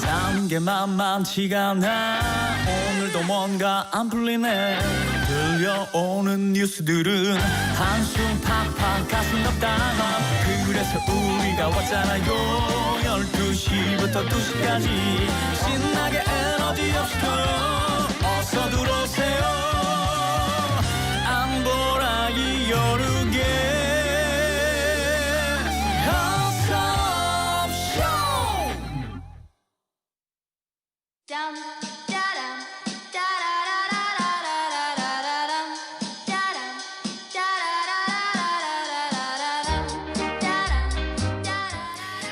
사는 게 만만치가 않아. 오늘도 뭔가 안 풀리네. 들려오는 뉴스들은 한숨 팍팍 가슴 아프다. 그래서 우리가 왔잖아요. 12시부터 2시까지 신나게 에너지 업시켜. 어서 들어오세요. 안보라기 여르게 Dum da-dum, da-da-da-da-da-da-da-da-da-dum, da-dum, da-da-da-da-da-da-da-da-dum, da-dum.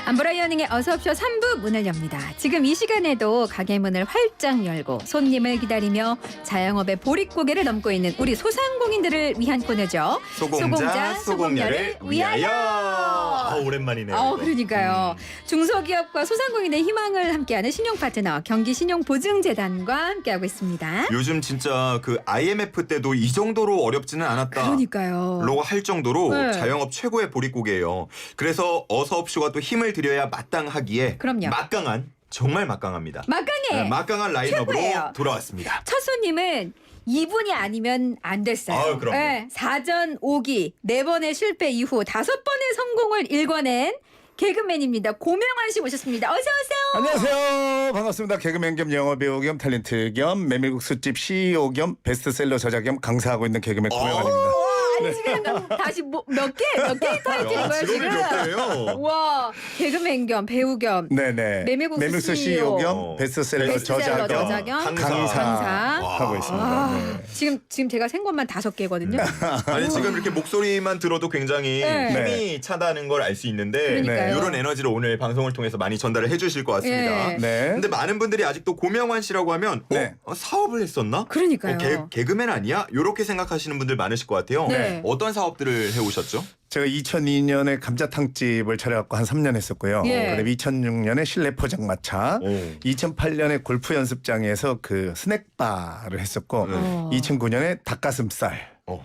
안보라 이어닝의 어서옵쇼 3부 문을 엽니다. 지금 이 시간에도 가게 문을 활짝 열고 손님을 기다리며 자영업의 보릿고개를 넘고 있는 우리 소상공인들을 위한 코너죠. 소공자 소공녀를 위하여. 오랜만이네요. 그러니까요. 중소기업과 소상공인의 희망을 함께하는 신용 파트너 경기신용보증재단과 함께하고 있습니다. 요즘 진짜 그 IMF 때도 이 정도로 어렵지는 않았다. 그러니까요. 라고 할 정도로 네. 자영업 최고의 보릿고개예요. 그래서 어서옵쇼가 또 힘을 들여야 마땅하기에 그럼요. 막강한 정말 막강합니다. 막강해. 네, 막강한 라인업으로 최고예요. 돌아왔습니다. 첫 손님은 이분이 아니면 안 됐어요. 그럼요. 네, 4전 5기 4번의 실패 이후 5번의 성공을 일궈낸 개그맨입니다. 고명환 씨 모셨습니다. 어서 오세요. 안녕하세요. 반갑습니다. 개그맨 겸 영화배우 겸 탤런트 겸 메밀국수집 CEO 겸 베스트셀러 저자 겸 강사하고 있는 개그맨 고명환입니다. 아니 지금 다시 몇 개 타이틀인 거예요 직업이 지금? 몇 개예요? 와 개그맨 겸 배우 겸 네네. 메밀국수 CEO 겸 어. 베스트셀러 저자 저자 겸 겸 강사 강사. 하고 있습니다. 아, 네. 지금 제가 센 것만 5개거든요. 아니 지금 이렇게 목소리만 들어도 굉장히 네. 힘이 차다는 걸 알 수 있는데 그러니까요. 이런 에너지를 오늘 방송을 통해서 많이 전달을 해주실 것 같습니다. 네. 네. 근데 많은 분들이 아직도 고명환 씨라고 하면 네. 사업을 했었나? 그러니까요. 개그맨 아니야? 이렇게 생각하시는 분들 많으실 것 같아요. 네. 어떤 사업들을 해오셨죠? 제가 2002년에 감자탕집을 차려갖고 한 3년 했었고요. 예. 그다음에 2006년에 실내 포장마차, 오. 2008년에 골프 연습장에서 그 스낵바를 했었고, 어. 2009년에 닭가슴살까지 어.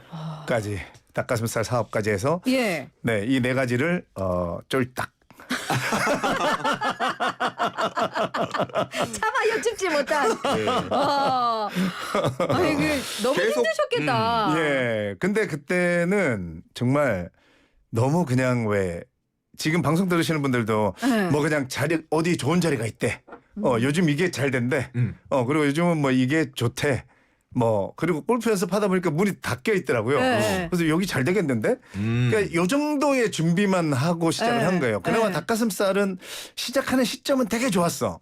닭가슴살 사업까지 해서 예. 네, 이 네 가지를 쫄딱. 차마 여쭙지 못한. 네. 아이고 너무 계속, 힘드셨겠다. 예. 근데 그때는 정말 너무 그냥 왜 지금 방송 들으시는 분들도 네. 뭐 그냥 자리 어디 좋은 자리가 있대. 요즘 이게 잘 된대. 그리고 요즘은 뭐 이게 좋대. 뭐 그리고 골프 연습하다 보니까 문이 닫혀 있더라고요. 네. 그래서 여기 잘 되겠는데. 그러니까 요 정도의 준비만 하고 시작을 네. 한 거예요. 그나마 네. 닭가슴살은 시작하는 시점은 되게 좋았어.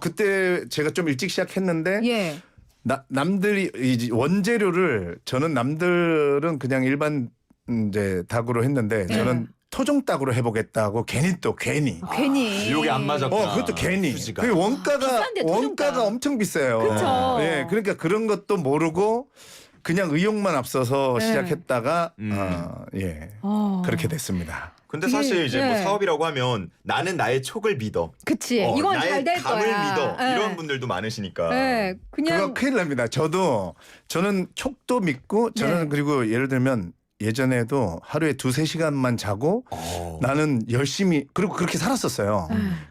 그때 제가 좀 일찍 시작했는데 예. 남들이 이 원재료를 저는 남들은 그냥 일반 이제 닭으로 했는데 저는 토종 닭으로 해보겠다고 괜히 괜히. 요게 안 맞았구나. 그것도 괜히 수지가. 그 원가가 비싼데, 토종 원가가 닭. 엄청 비싸요. 그쵸. 예, 그러니까 그런 것도 모르고 그냥 의욕만 앞서서 네. 시작했다가 예 어. 그렇게 됐습니다. 근데 사실 이제 뭐 네. 사업이라고 하면 나는 나의 촉을 믿어. 그치. 이건 나의 잘 될 감을 거야. 믿어. 예. 이런 분들도 많으시니까. 예. 그거 그냥 큰일 납니다. 저는 촉도 믿고 저는 네. 그리고 예를 들면 예전에도 하루에 2-3시간만 자고 나는 열심히 그리고 그렇게 살았었어요.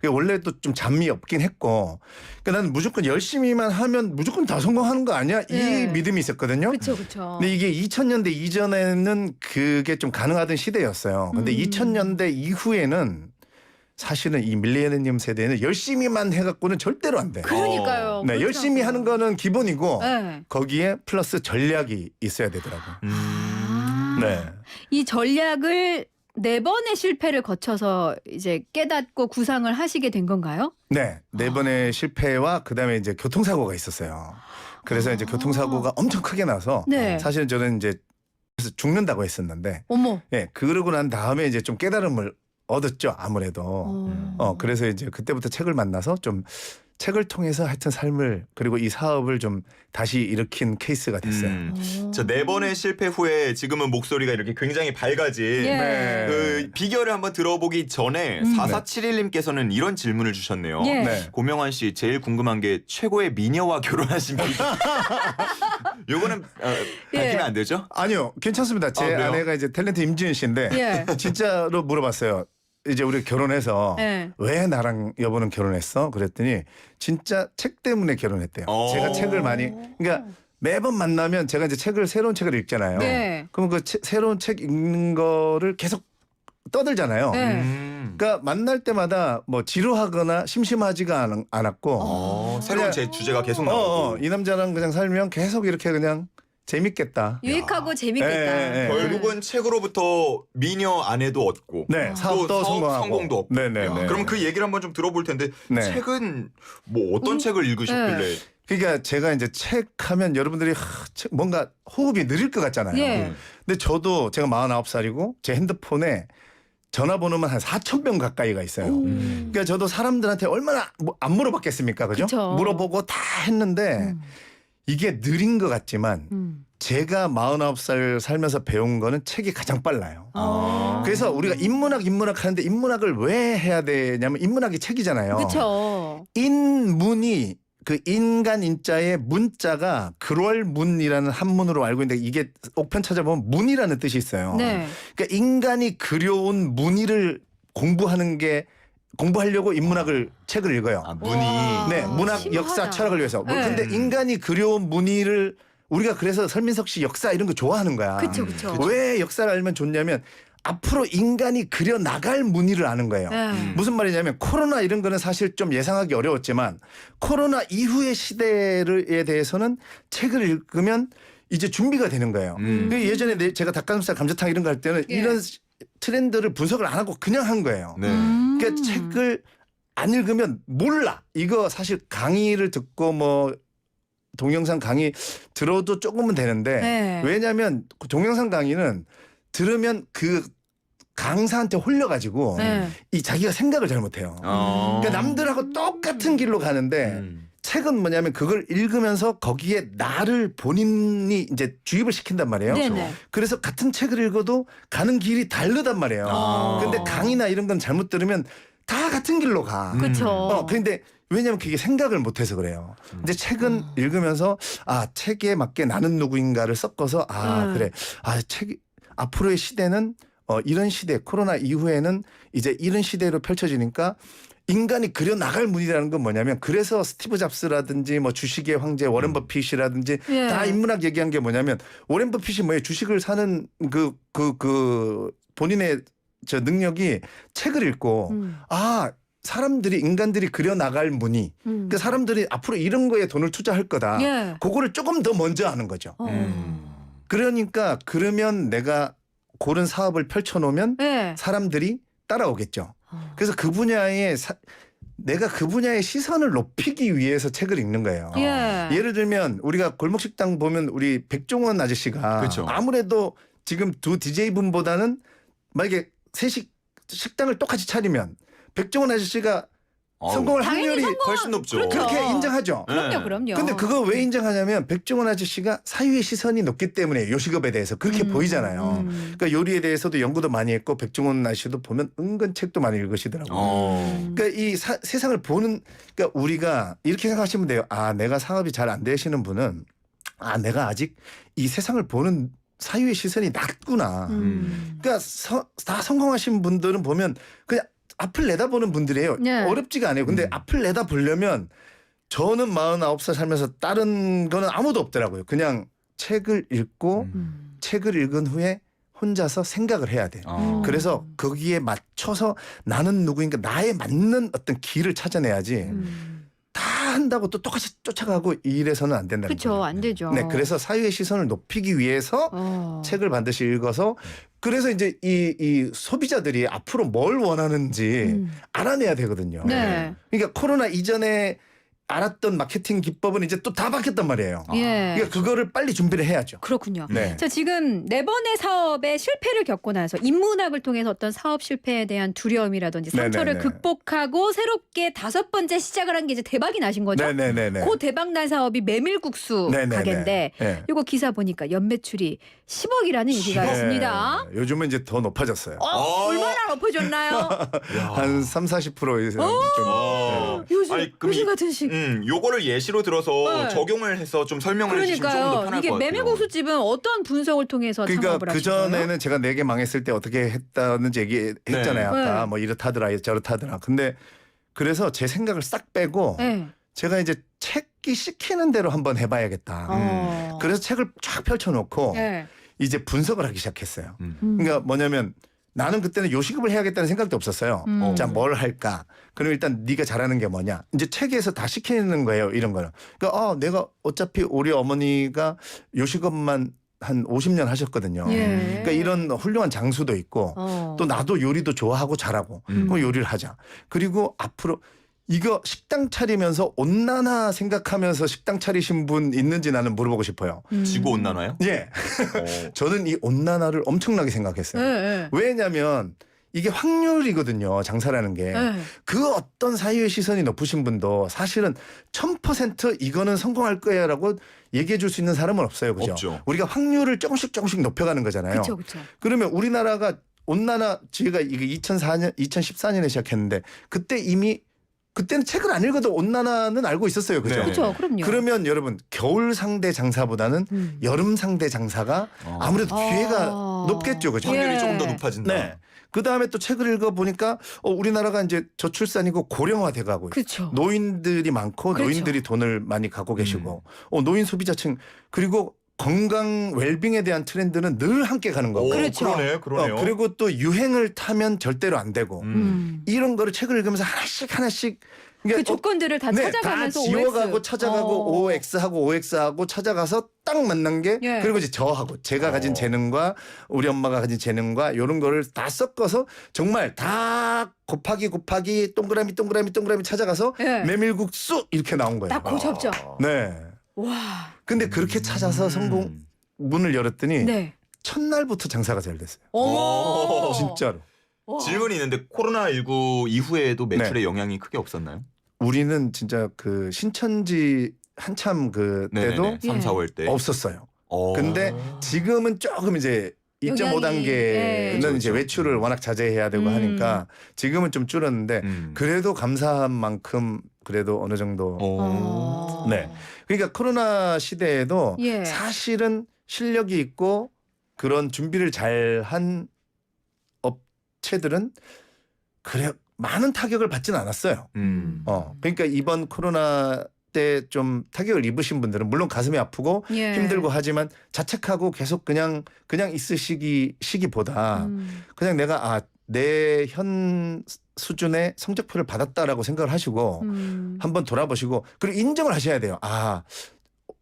원래 또 좀 잠이 없긴 했고 그러니까 나는 무조건 열심히만 하면 무조건 다 성공하는 거 아니야? 네. 이 믿음이 있었거든요. 그쵸. 근데 이게 2000년대 이전에는 그게 좀 가능하던 시대였어요. 근데 2000년대 이후에는 사실은 이 밀레니엄 세대는 열심히만 해갖고는 절대로 안 돼. 그러니까요. 네, 열심히 하는 거는 기본이고 예. 거기에 플러스 전략이 있어야 되더라고요. 네. 이 전략을 4번의 실패를 거쳐서 이제 깨닫고 구상을 하시게 된 건가요? 네. 4번의 실패와 그다음에 이제 교통사고가 있었어요. 그래서 이제 교통사고가 엄청 크게 나서 네. 사실은 저는 이제 그래서 죽는다고 했었는데 어머. 예, 그러고 난 다음에 이제 좀 깨달음을 얻었죠. 아무래도. 그래서 이제 그때부터 책을 만나서 좀 책을 통해서 하여튼 삶을 그리고 이 사업을 좀 다시 일으킨 케이스가 됐어요. 저 4번의 실패 후에 지금은 목소리가 이렇게 굉장히 밝아진 예. 네. 그 비결을 한번 들어보기 전에 4471님께서는 이런 질문을 주셨네요. 예. 네. 고명환 씨 제일 궁금한 게 최고의 미녀와 결혼하신 분. 요거는 밝히면 안 되죠? 아니요, 괜찮습니다. 제 그래요? 아내가 이제 탤런트 임지은 씨인데 예. 진짜로 물어봤어요. 이제 우리 결혼해서 네. 왜 나랑 여보는 결혼했어? 그랬더니 진짜 책 때문에 결혼했대요. 제가 책을 많이 그러니까 매번 만나면 제가 이제 새로운 책을 읽잖아요. 네. 그럼 그 새로운 책 읽는 거를 계속 떠들잖아요. 네. 그러니까 만날 때마다 뭐 지루하거나 심심하지가 않았고 새로운 그냥, 제 주제가 계속 나오고. 이 남자랑 그냥 살면 계속 이렇게 그냥 재밌겠다. 유익하고 재밌겠다. 예, 예. 결국은 책으로부터 미녀 아내도 얻고 네, 또 사업도 성공하고. 성공도 얻고. 네네네. 야, 그럼 그 얘기를 한번 좀 들어볼 텐데 네. 책은 뭐 어떤 책을 읽으셨길래? 그러니까 제가 이제 책 하면 여러분들이 뭔가 호흡이 느릴 것 같잖아요. 예. 근데 저도 제가 49살이고 제 핸드폰에 전화번호만 한 4,000명 가까이가 있어요. 그러니까 저도 사람들한테 얼마나 안 물어봤겠습니까? 그죠? 그쵸. 물어보고 다 했는데 이게 느린 것 같지만 제가 49살 살면서 배운 거는 책이 가장 빨라요. 그래서 우리가 인문학 하는데 인문학을 왜 해야 되냐면 인문학이 책이잖아요. 그렇죠. 인문이 그 인간 인자의 문자가 그럴문이라는 한문으로 알고 있는데 이게 옥편 찾아보면 문이라는 뜻이 있어요. 네. 그러니까 인간이 그려온 문의를 공부하려고 인문학을 책을 읽어요. 문이 네, 문학, 심하다. 역사, 철학을 위해서. 네. 근데 인간이 그려온 문의를 우리가 그래서 설민석 씨 역사 이런 거 좋아하는 거야. 그쵸, 그쵸. 왜 역사를 알면 좋냐면 앞으로 인간이 그려 나갈 문의를 아는 거예요. 네. 무슨 말이냐면 코로나 이런 거는 사실 좀 예상하기 어려웠지만 코로나 이후의 시대에 대해서는 책을 읽으면 이제 준비가 되는 거예요. 예전에 제가 닭가슴살 감자탕 이런 거 할 때는 예. 이런 트렌드를 분석을 안 하고 그냥 한 거예요. 네. 그러니까 책을 안 읽으면 몰라. 이거 사실 강의를 듣고 뭐 동영상 강의 들어도 조금은 되는데 네. 왜냐하면 동영상 강의는 들으면 그 강사한테 홀려가지고 네. 이 자기가 생각을 잘못해요. 그러니까 남들하고 똑같은 길로 가는데 책은 뭐냐면 그걸 읽으면서 거기에 나를 본인이 이제 주입을 시킨단 말이에요. 네네. 그래서 같은 책을 읽어도 가는 길이 다르단 말이에요. 근데 강의나 이런 건 잘못 들으면 다 같은 길로 가. 그렇죠. 근데 왜냐면 그게 생각을 못해서 그래요. 근데 책은 읽으면서 책에 맞게 나는 누구인가를 섞어서 그래. 책이 앞으로의 시대는 이런 시대 코로나 이후에는 이제 이런 시대로 펼쳐지니까 인간이 그려 나갈 문이라는 건 뭐냐면 그래서 스티브 잡스라든지 뭐 주식의 황제 워렌 버핏이라든지 예. 다 인문학 얘기한 게 뭐냐면 워렌 버핏이 뭐예요? 주식을 사는 그 본인의 저 능력이 책을 읽고 사람들이 인간들이 그려 나갈 문이 그 사람들이 앞으로 이런 거에 돈을 투자할 거다. 예. 그거를 조금 더 먼저 하는 거죠. 그러니까 그러면 내가 고른 사업을 펼쳐놓으면 예. 사람들이 따라오겠죠. 그래서 그 분야에 내가 그 분야의 시선을 높이기 위해서 책을 읽는 거예요. 예. 예를 들면 우리가 골목식당 보면 우리 백종원 아저씨가 그렇죠. 아무래도 지금 두 DJ분보다는 만약에 식당을 똑같이 차리면 백종원 아저씨가 성공할 당연히 확률이 훨씬 높죠. 그렇죠. 그렇게 인정하죠. 그럼요, 그럼요. 근데 그거 왜 인정하냐면 백종원 아저씨가 사회의 시선이 높기 때문에 요식업에 대해서 그렇게 보이잖아요. 그러니까 요리에 대해서도 연구도 많이 했고 백종원 아저씨도 보면 은근 책도 많이 읽으시더라고요. 그러니까 이 세상을 보는 그러니까 우리가 이렇게 생각하시면 돼요. 내가 사업이 잘 안 되시는 분은 내가 아직 이 세상을 보는 사유의 시선이 낮구나. 그러니까 다 성공하신 분들은 보면 그냥 앞을 내다보는 분들이에요. 네. 어렵지가 않아요. 근데 앞을 내다보려면 저는 49살 살면서 다른 거는 아무도 없더라고요. 그냥 책을 읽고 책을 읽은 후에 혼자서 생각을 해야 돼요. 그래서 거기에 맞춰서 나는 누구인가 나에 맞는 어떤 길을 찾아내야지 다 한다고 또 똑같이 쫓아가고 이래서는 안 된다는 그렇죠. 거예요. 안 되죠. 네, 그래서 사회의 시선을 높이기 위해서 책을 반드시 읽어서 그래서 이제 이 소비자들이 앞으로 뭘 원하는지 알아내야 되거든요. 네. 그러니까 코로나 이전에 알았던 마케팅 기법은 이제 또 다 바뀌었단 말이에요. 예. 그러니까 그거를 빨리 준비를 해야죠. 그렇군요. 네. 자, 지금 4번의 사업에 실패를 겪고 나서 인문학을 통해서 어떤 사업 실패에 대한 두려움이라든지 상처를 네네네. 극복하고 새롭게 5번째 시작을 한 게 이제 대박이 나신 거죠? 네네네네. 그 대박난 사업이 메밀국수 네네네. 가게인데 네. 이거 기사 보니까 연매출이 10억이라는 얘기가 네. 있습니다. 요즘은 이제 더 높아졌어요. 얼마나 높아졌나요? 한 30-40% 이상 좀. 요즘 아니, 그럼 요즘 같은 시 요거를 예시로 들어서 네. 적용을 해서 좀 설명을 해주시면 좀 더 그러니까요. 편할 이게 것 같아요. 메밀국수집은 어떤 분석을 통해서 그러니까 창업을 그 하신 거예요? 전에는 제가 4개 망했을 때 어떻게 했다는지 얘기했잖아요. 네. 아까 네. 뭐 이렇다더라 저렇다더라. 근데 그래서 제 생각을 싹 빼고 네. 제가 이제 책이 시키는 대로 한번 해봐야겠다. 그래서 책을 쫙 펼쳐놓고 네. 이제 분석을 하기 시작했어요. 음. 그러니까 뭐냐면 나는 그때는 요식업을 해야겠다는 생각도 없었어요. 자, 뭘 할까? 그럼 일단 네가 잘하는 게 뭐냐? 이제 책에서 다 시키는 거예요. 이런 거는. 그러니까 내가 어차피 우리 어머니가 요식업만 한 50년 하셨거든요. 예. 그러니까 이런 훌륭한 장수도 있고 또 나도 요리도 좋아하고 잘하고 그럼 요리를 하자. 그리고 앞으로 이거 식당 차리면서 온난화 생각하면서 식당 차리신 분 있는지 나는 물어보고 싶어요. 지구 온난화요? 예. 저는 이 온난화를 엄청나게 생각했어요. 네. 왜냐하면 이게 확률이거든요. 장사라는 게. 네. 그 어떤 사회의 시선이 높으신 분도 사실은 1000% 이거는 성공할 거야라고 얘기해 줄 수 있는 사람은 없어요. 그죠? 없죠. 우리가 확률을 조금씩 높여가는 거잖아요. 그렇죠, 그렇죠. 그러면 우리나라가 온난화 제가 이게 2014년에 시작했는데 그때는 책을 안 읽어도 온난화는 알고 있었어요. 그죠? 네. 그렇죠, 그럼요. 그러면 여러분 겨울 상대 장사보다는 여름 상대 장사가 아무래도 기회가 높겠죠. 그죠? 확률이 예. 조금 더 높아진다. 네. 그 다음에 또 책을 읽어보니까 우리나라가 이제 저출산이고 고령화돼 가고 있어요. 그렇죠. 노인들이 많고 그렇죠. 노인들이 돈을 많이 갖고 계시고 노인 소비자층 그리고 건강 웰빙에 대한 트렌드는 늘 함께 가는 거고. 그렇죠. 그러네요. 그리고 또 유행을 타면 절대로 안 되고 이런 거를 책을 읽으면서 하나씩 그 그러니까 조건들을 다 네, 찾아가면서 다 지워가고 OX. 찾아가고 OX하고 찾아가서 딱 만난 게 예. 그리고 이제 저하고 제가 가진 재능과 우리 엄마가 가진 재능과 이런 거를 다 섞어서 정말 다 곱하기 동그라미 찾아가서 예. 메밀국수 이렇게 나온 거예요. 딱 고접죠. 네. 와. 근데 그렇게 찾아서 성공 문을 열었더니 네. 첫날부터 장사가 잘 됐어요. 어머. 진짜로. 질문이 있는데 코로나19 이후에도 매출에 영향이 크게 없었나요? 우리는 진짜 그 신천지 한참 그 때도 네네네. 3, 예. 4월 때. 없었어요. 근데 지금은 조금 이제 2.5단계는 예. 이제 그렇죠. 외출을 워낙 자제해야 되고 하니까 지금은 좀 줄었는데 그래도 감사한 만큼 그래도 어느 정도 네. 그러니까 코로나 시대에도 예. 사실은 실력이 있고 그런 준비를 잘한 업체들은 그래 많은 타격을 받지는 않았어요. 그러니까 이번 코로나 때 좀 타격을 입으신 분들은 물론 가슴이 아프고 예. 힘들고 하지만 자책하고 계속 그냥 있으시기보다 그냥 내가 내 현 수준의 성적표를 받았다라고 생각을 하시고 한번 돌아보시고 그리고 인정을 하셔야 돼요.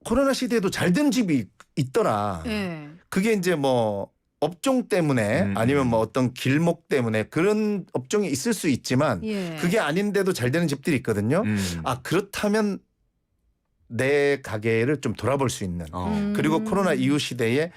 코로나 시대에도 잘 된 집이 있더라. 예. 그게 이제 뭐 업종 때문에 아니면 뭐 어떤 길목 때문에 그런 업종이 있을 수 있지만 예. 그게 아닌데도 잘 되는 집들이 있거든요. 그렇다면 내 가게를 좀 돌아볼 수 있는 그리고 코로나 이후 시대에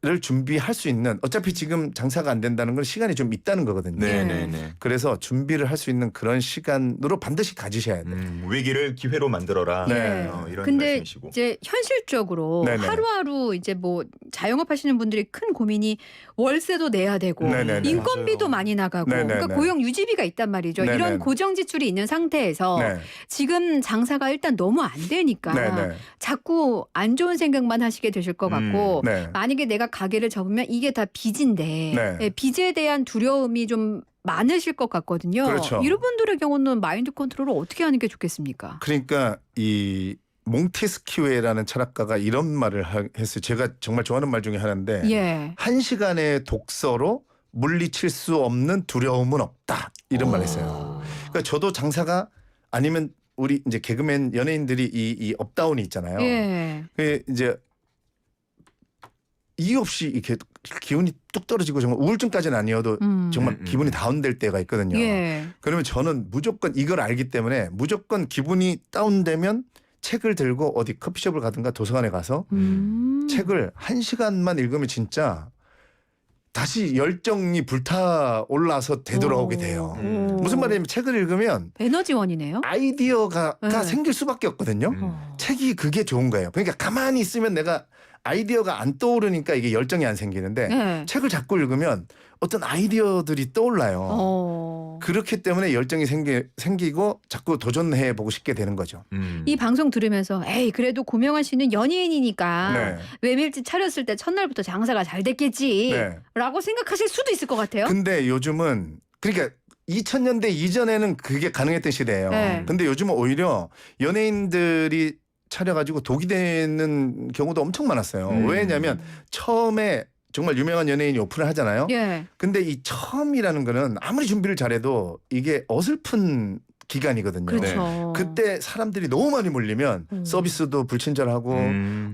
를 준비할 수 있는 어차피 지금 장사가 안 된다는 건 시간이 좀 있다는 거거든요. 네네네. 그래서 준비를 할 수 있는 그런 시간으로 반드시 가지셔야 돼요. 위기를 기회로 만들어라. 네. 이런 근데 말씀이시고. 이제 현실적으로 네네. 하루하루 이제 뭐 자영업 하시는 분들이 큰 고민이 월세도 내야 되고 네네네. 인건비도 맞아요. 많이 나가고 네네네. 그러니까 고용 유지비가 있단 말이죠. 네네네. 이런 고정 지출이 있는 상태에서 네. 지금 장사가 일단 너무 안 되니까 네네. 자꾸 안 좋은 생각만 하시게 되실 것 같고 네. 만약에 내가 가게를 접으면 이게 다 빚인데 네. 예, 빚에 대한 두려움이 좀 많으실 것 같거든요. 그렇죠. 이런 분들의 경우는 마인드 컨트롤을 어떻게 하는 게 좋겠습니까? 그러니까 이 몽테스키웨라는 철학가가 이런 말을 했어요. 제가 정말 좋아하는 말 중에 하나인데 예. 1시간의 독서로 물리칠 수 없는 두려움은 없다. 이런 말을 했어요. 그러니까 저도 장사가 아니면 우리 이제 개그맨 연예인들이 이 업다운이 있잖아요. 예. 그 이제 이유 없이 이렇게 기운이 뚝 떨어지고 정말 우울증까지는 아니어도 정말 기분이 다운될 때가 있거든요. 예. 그러면 저는 무조건 이걸 알기 때문에 무조건 기분이 다운되면 책을 들고 어디 커피숍을 가든가 도서관에 가서 책을 1시간만 읽으면 진짜 다시 열정이 불타 올라서 되돌아오게 돼요. 무슨 말이냐면 책을 읽으면 에너지원이네요. 아이디어가 네. 생길 수밖에 없거든요. 책이 그게 좋은 거예요. 그러니까 가만히 있으면 내가 아이디어가 안 떠오르니까 이게 열정이 안 생기는데 네. 책을 자꾸 읽으면 어떤 아이디어들이 떠올라요. 그렇기 때문에 열정이 생기고 자꾸 도전해 보고 싶게 되는 거죠. 이 방송 들으면서 에이 그래도 고명환 씨는 연예인이니까 네. 메밀집 차렸을 때 첫날부터 장사가 잘 됐겠지 네. 라고 생각하실 수도 있을 것 같아요. 근데 요즘은 그러니까 2000년대 이전에는 그게 가능했던 시대예요. 네. 근데 요즘은 오히려 연예인들이 차려가지고 독이 되는 경우도 엄청 많았어요. 왜냐하면 처음에 정말 유명한 연예인이 오픈을 하잖아요. 예. 근데 이 처음이라는 거는 아무리 준비를 잘해도 이게 어설픈 기간이거든요. 그렇죠. 그때 사람들이 너무 많이 몰리면 서비스도 불친절하고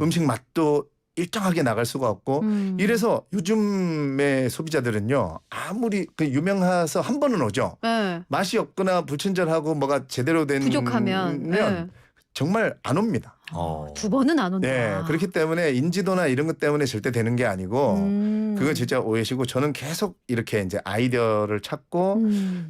음식 맛도 일정하게 나갈 수가 없고 이래서 요즘의 소비자들은요 아무리 그 유명해서 한 번은 오죠. 예. 맛이 없거나 불친절하고 뭐가 제대로 된 부족하면 예. 정말 안 옵니다. 두 번은 안 온다. 네, 그렇기 때문에 인지도나 이런 것 때문에 절대 되는 게 아니고 그건 진짜 오해시고 저는 계속 이렇게 이제 아이디어를 찾고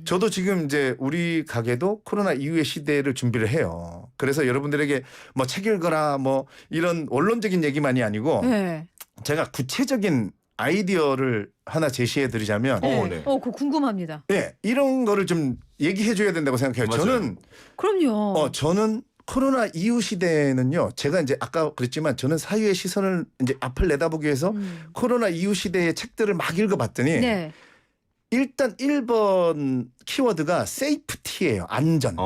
저도 지금 이제 우리 가게도 코로나 이후의 시대를 준비를 해요. 그래서 여러분들에게 뭐 책 읽어라 뭐 이런 원론적인 얘기만이 아니고 예. 제가 구체적인 아이디어를 하나 제시해 드리자면 네. 그거 궁금합니다. 네, 이런 거를 좀 얘기해 줘야 된다고 생각해요. 맞아요. 저는 그럼요. 저는 코로나 이후 시대에는요. 제가 이제 아까 그랬지만 저는 사회의 시선을 이제 앞을 내다보기 위해서 코로나 이후 시대의 책들을 막 읽어봤더니 네. 일단 1번 키워드가 세이프티예요. 안전.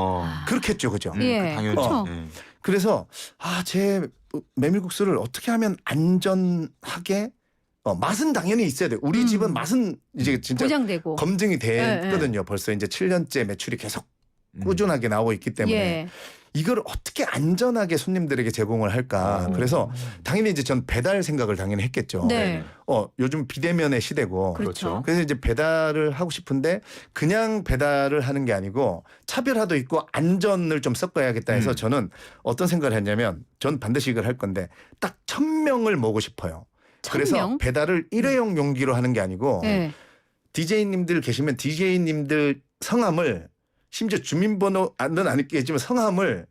그렇겠죠, 그죠? 예. 당연히. 그렇죠. 그래서 제 메밀국수를 어떻게 하면 안전하게 맛은 당연히 있어야 돼요. 우리 집은 맛은 이제 진짜 보장되고. 검증이 예, 됐거든요. 벌써 이제 7년째 매출이 계속 꾸준하게 나오고 있기 때문에 예. 이걸 어떻게 안전하게 손님들에게 제공을 할까. 그래서 당연히 이제 전 배달 생각을 당연히 했겠죠. 네. 요즘 비대면의 시대고. 그렇죠. 그래서 이제 배달을 하고 싶은데 그냥 배달을 하는 게 아니고 차별화도 있고 안전을 좀 섞어야겠다 해서 저는 어떤 생각을 했냐면 전 반드시 이걸 할 건데 딱 1000명을 모으고 싶어요. 그래서 1000명? 배달을 일회용 용기로 하는 게 아니고 예. DJ님들 계시면 DJ님들 성함을 심지어 주민번호는 아니겠지만 성함을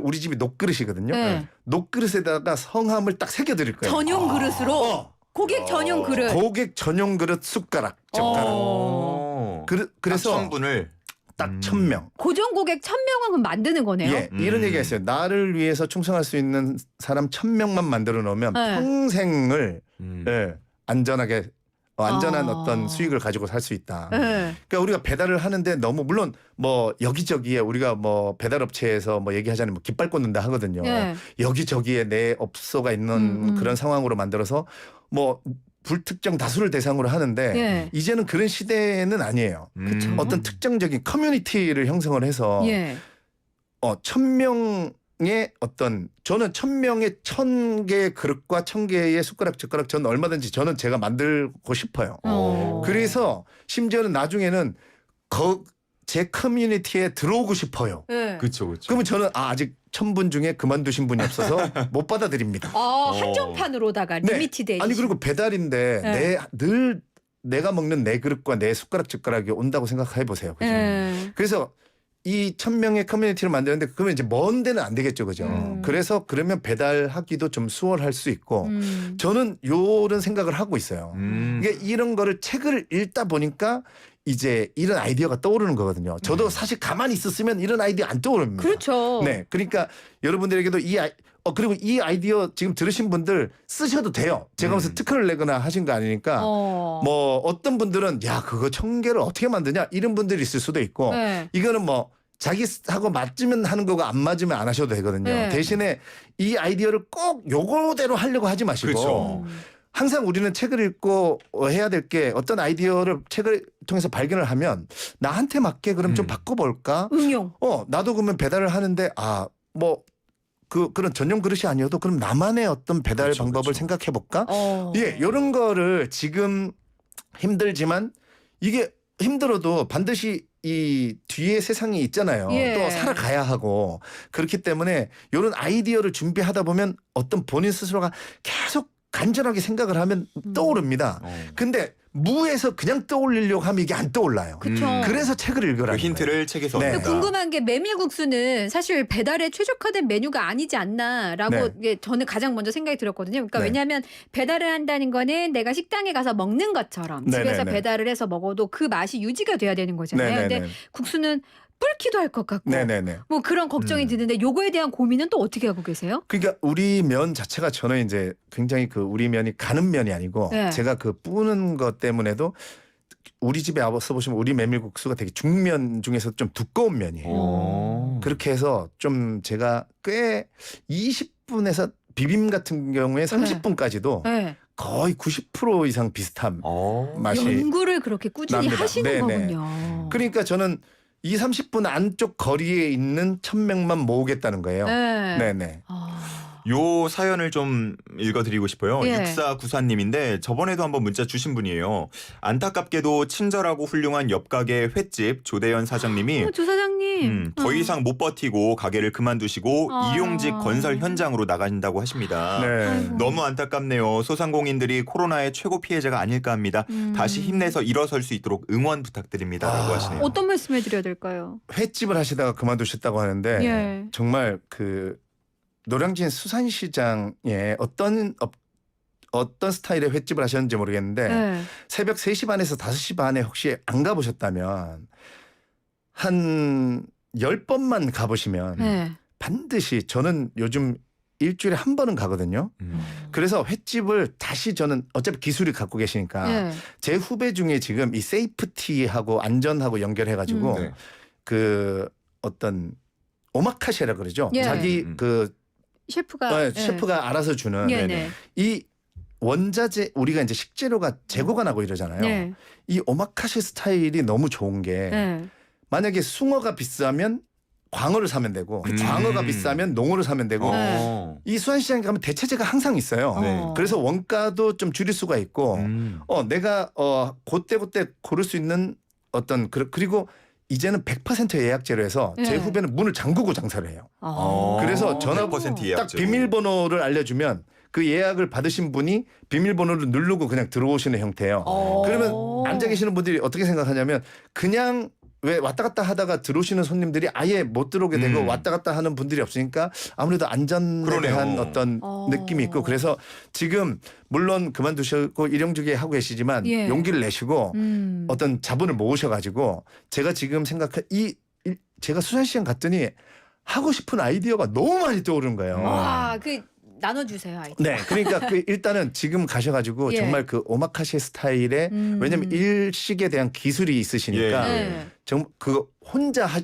우리 집이 녹그릇이거든요. 네. 녹그릇에다가 성함을 딱 새겨드릴 거예요. 전용 그릇으로 고객 전용 그릇. 고객 전용 그릇 숟가락 젓가락. 그래서 성분을 딱 1000명. 고정 고객 1000명은 그럼 만드는 거네요. 예, 이런 얘기가 있어요. 나를 위해서 충성할 수 있는 사람 1000명만 만들어 놓으면 네. 평생을 안전하게 안전한 아. 어떤 수익을 가지고 살 수 있다. 예. 그러니까 우리가 배달을 하는데 너무 물론 뭐 여기저기에 우리가 뭐 배달업체에서 뭐 얘기하자면 뭐 깃발 꽂는다 하거든요. 예. 여기저기에 내 업소가 있는 그런 상황으로 만들어서 뭐 불특정 다수를 대상으로 하는데 예. 이제는 그런 시대는 아니에요. 그쵸. 어떤 특정적인 커뮤니티를 형성을 해서 예. 1000명의 어떤 저는 1000명의 1000개의 그릇과 1000개의 숟가락 젓가락 저는 얼마든지 저는 제가 만들고 싶어요. 그래서 심지어는 나중에는 제 커뮤니티에 들어오고 싶어요. 예. 그렇죠. 그러면 저는 아직 1000분 중에 그만두신 분이 없어서 못 받아드립니다. 한정판으로다가 네. 리미티드 에디션. 아니 그리고 배달인데 네. 늘 내가 먹는 내 그릇과 내 숟가락 젓가락이 온다고 생각해 보세요. 그죠? 예. 그래서 이 1000명의 커뮤니티를 만드는데 그러면 이제 먼 데는 안 되겠죠. 그죠? 그래서 그러면 배달하기도 좀 수월할 수 있고 저는 요런 생각을 하고 있어요. 이게 이런 거를 책을 읽다 보니까 이제 이런 아이디어가 떠오르는 거거든요. 저도 사실 가만히 있었으면 이런 아이디어 안 떠오릅니다. 그렇죠. 네. 그러니까 여러분들에게도 그리고 이 아이디어 지금 들으신 분들 쓰셔도 돼요. 제가 무슨 특허를 내거나 하신 거 아니니까 뭐 어떤 분들은 야 그거 1000개를 어떻게 만드냐 이런 분들이 있을 수도 있고 네. 이거는 뭐 자기하고 맞으면 하는 거고 안 맞으면 안 하셔도 되거든요. 네. 대신에 이 아이디어를 꼭 요거대로 하려고 하지 마시고 그렇죠. 항상 우리는 책을 읽고 해야 될 게 어떤 아이디어를 책을 통해서 발견을 하면 나한테 맞게 그럼 좀 바꿔볼까? 응용. 나도 그러면 배달을 하는데 그런 전용 그릇이 아니어도 그럼 나만의 어떤 배달 그렇죠, 방법을 그렇죠. 생각해 볼까? 예, 이런 거를 지금 힘들지만 이게 힘들어도 반드시 이 뒤에 세상이 있잖아요. 예. 또 살아가야 하고 그렇기 때문에 이런 아이디어를 준비하다 보면 어떤 본인 스스로가 계속 간절하게 생각을 하면 떠오릅니다. 근데 무에서 그냥 떠올리려고 하면 이게 안 떠올라요. 그쵸. 그래서 책을 그 읽으라는 힌트를 책에서 네. 근데 얻는다. 궁금한 게 메밀국수는 사실 배달에 최적화된 메뉴가 아니지 않나라고 네. 이게 저는 가장 먼저 생각이 들었거든요. 그러니까 네. 왜냐하면 배달을 한다는 거는 내가 식당에 가서 먹는 것처럼 네, 집에서 네, 네. 배달을 해서 먹어도 그 맛이 유지가 돼야 되는 거잖아요. 네, 네, 근데 네. 국수는 불기도 할 것 같고 네네네. 뭐 그런 걱정이 드는데 요거에 대한 고민은 또 어떻게 하고 계세요? 그러니까 우리 면 자체가 저는 이제 굉장히 그 우리 면이 가는 면이 아니고 네. 제가 그 뿌는 것 때문에도 우리 집에 와서 보시면 우리 메밀국수가 되게 중면 중에서 좀 두꺼운 면이에요. 오. 그렇게 해서 좀 제가 꽤 20분에서 비빔 같은 경우에 30분까지도 네. 거의 90% 이상 비슷한 맛이 연구를 그렇게 꾸준히 납니다. 하시는 네네. 거군요. 그러니까 저는 30분 안쪽 거리에 있는 1000명만 모으겠다는 거예요. 네. 네네. 요 사연을 좀 읽어드리고 싶어요. 예. 6494님인데 저번에도 한번 문자 주신 분이에요. 안타깝게도 친절하고 훌륭한 옆 가게 횟집 조대현 사장님이 조 사장님. 더 이상 못 버티고 가게를 그만두시고 아. 이용직 건설 현장으로 나가신다고 하십니다. 네. 아이고. 너무 안타깝네요. 소상공인들이 코로나의 최고 피해자가 아닐까 합니다. 다시 힘내서 일어설 수 있도록 응원 부탁드립니다라고 하시네요. 어떤 말씀 해드려야 될까요? 횟집을 하시다가 그만두셨다고 하는데 예. 정말 그 노량진 수산시장에 어떤 스타일의 횟집을 하셨는지 모르겠는데 네. 새벽 3시 반에서 5시 반에 혹시 안 가보셨다면 한 10번만 가보시면 네. 반드시 저는 요즘 일주일에 한 번은 가거든요. 그래서 횟집을 다시 저는 어차피 기술이 갖고 계시니까 네. 제 후배 중에 지금 이 세이프티하고 안전하고 연결해가지고 네. 그 어떤 오마카세라 그러죠. 예. 자기 그 셰프가 셰프가 알아서 주는 네. 네. 이 원자재 우리가 이제 식재료가 재고가 나고 이러잖아요. 네. 이 오마카세 스타일이 너무 좋은 게 네. 만약에 숭어가 비싸면 광어를 사면 되고 광어가 비싸면 농어를 사면 되고 네. 이 수산시장에 가면 대체재가 항상 있어요. 네. 그래서 원가도 좀 줄일 수가 있고 음. 내가 그때 고를 수 있는 어떤 그리고 이제는 100% 예약제로 해서 제 네. 후배는 문을 잠그고 장사를 해요. 그래서 전화 100% 딱 예약제로. 비밀번호를 알려주면 그 예약을 받으신 분이 비밀번호를 누르고 그냥 들어오시는 형태예요. 그러면 앉아 계시는 분들이 어떻게 생각하냐면 그냥 왜 왔다 갔다 하다가 들어오시는 손님들이 아예 못 들어오게 되고 왔다 갔다 하는 분들이 없으니까 아무래도 안전에 그러네요. 대한 어떤 느낌이 있고 그래서 지금 물론 그만두셨고 일용직에 하고 계시지만 예. 용기를 내시고 어떤 자본을 모으셔가지고 제가 지금 생각한 제가 수산시장 갔더니 하고 싶은 아이디어가 너무 많이 떠오르는 거예요. 와, 그 나눠주세요, 아이디. 네, 그러니까 일단은 지금 가셔가지고 예. 정말 그 오마카세 스타일의 왜냐면 일식에 대한 기술이 있으시니까 네. 그거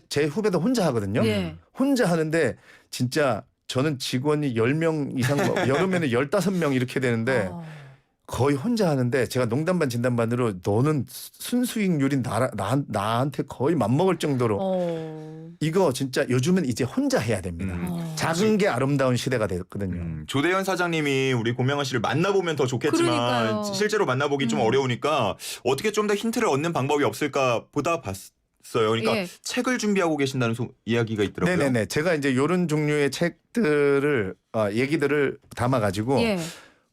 제 후배도 혼자 하거든요. 예. 혼자 하는데 진짜 저는 직원이 10명 이상 여름에는 15명 이렇게 되는데 거의 혼자 하는데 제가 농담반 진담반으로 너는 순수익률이 나한테 거의 맞먹을 정도로 이거 진짜 요즘은 이제 혼자 해야 됩니다. 작은 게 아름다운 시대가 됐거든요. 조대현 사장님이 우리 고명아 씨를 만나보면 더 좋겠지만 그러니까요. 실제로 만나보기 좀 어려우니까 어떻게 좀 더 힌트를 얻는 방법이 없을까 보다 봤어요. 그러니까 예. 책을 준비하고 계신다는 이야기가 있더라고요. 네네네. 제가 이제 이런 종류의 책들을 얘기들을 담아가지고 예.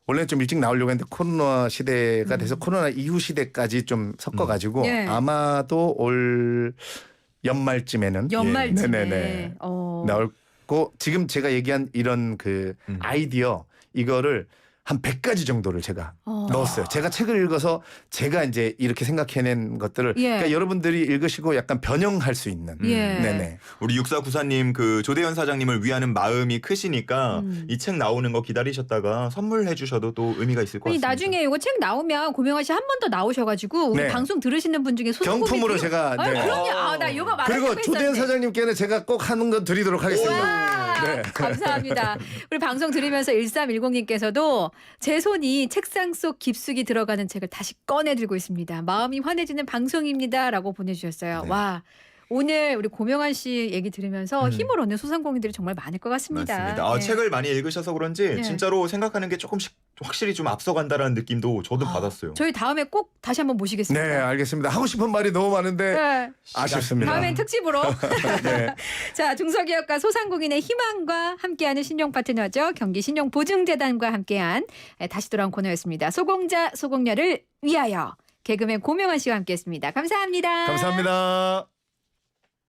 원래 좀 일찍 나오려고 했는데 코로나 시대가 돼서 코로나 이후 시대까지 좀 섞어가지고 예. 아마도 올 연말쯤에는 연말쯤에. 네네네. 나올고 지금 제가 얘기한 이런 그 아이디어 이거를 한 100가지 정도를 제가 넣었어요. 제가 책을 읽어서 제가 이제 이렇게 생각해낸 것들을 예. 그러니까 여러분들이 읽으시고 약간 변형할 수 있는. 예. 네네. 우리 6494님 그 조대현 사장님을 위하는 마음이 크시니까 이 책 나오는 거 기다리셨다가 선물해 주셔도 또 의미가 있을 것 아니 같습니다. 나중에 이거 책 나오면 고명아 씨 한 번 더 나오셔가지고 우리 네. 방송 들으시는 분 중에 소상공인 경품으로 제가 아, 네. 그럼요. 나 이거 말하고 그리고 조대현 사장님께는 제가 꼭 하는 건 드리도록 하겠습니다. 와, 네. 감사합니다. 우리 방송 들으면서 1310님께서도 제 손이 책상 속 깊숙이 들어가는 책을 다시 꺼내 들고 있습니다. 마음이 환해지는 방송입니다라고 보내주셨어요. 네. 와. 오늘 우리 고명환 씨 얘기 들으면서 힘을 얻는 소상공인들이 정말 많을 것 같습니다. 맞습니다. 아, 네. 책을 많이 읽으셔서 그런지 네. 진짜로 생각하는 게 조금씩 확실히 좀 앞서간다라는 느낌도 저도 받았어요. 저희 다음에 꼭 다시 한번 모시겠습니다. 네, 알겠습니다. 하고 싶은 말이 너무 많은데 네. 아쉽습니다. 다음엔 특집으로. 네. 자, 중소기업과 소상공인의 희망과 함께하는 신용 파트너죠. 경기신용보증재단과 함께한 다시 돌아온 코너였습니다. 소공자, 소공녀를 위하여. 개그맨 고명환 씨와 함께했습니다. 감사합니다. 감사합니다.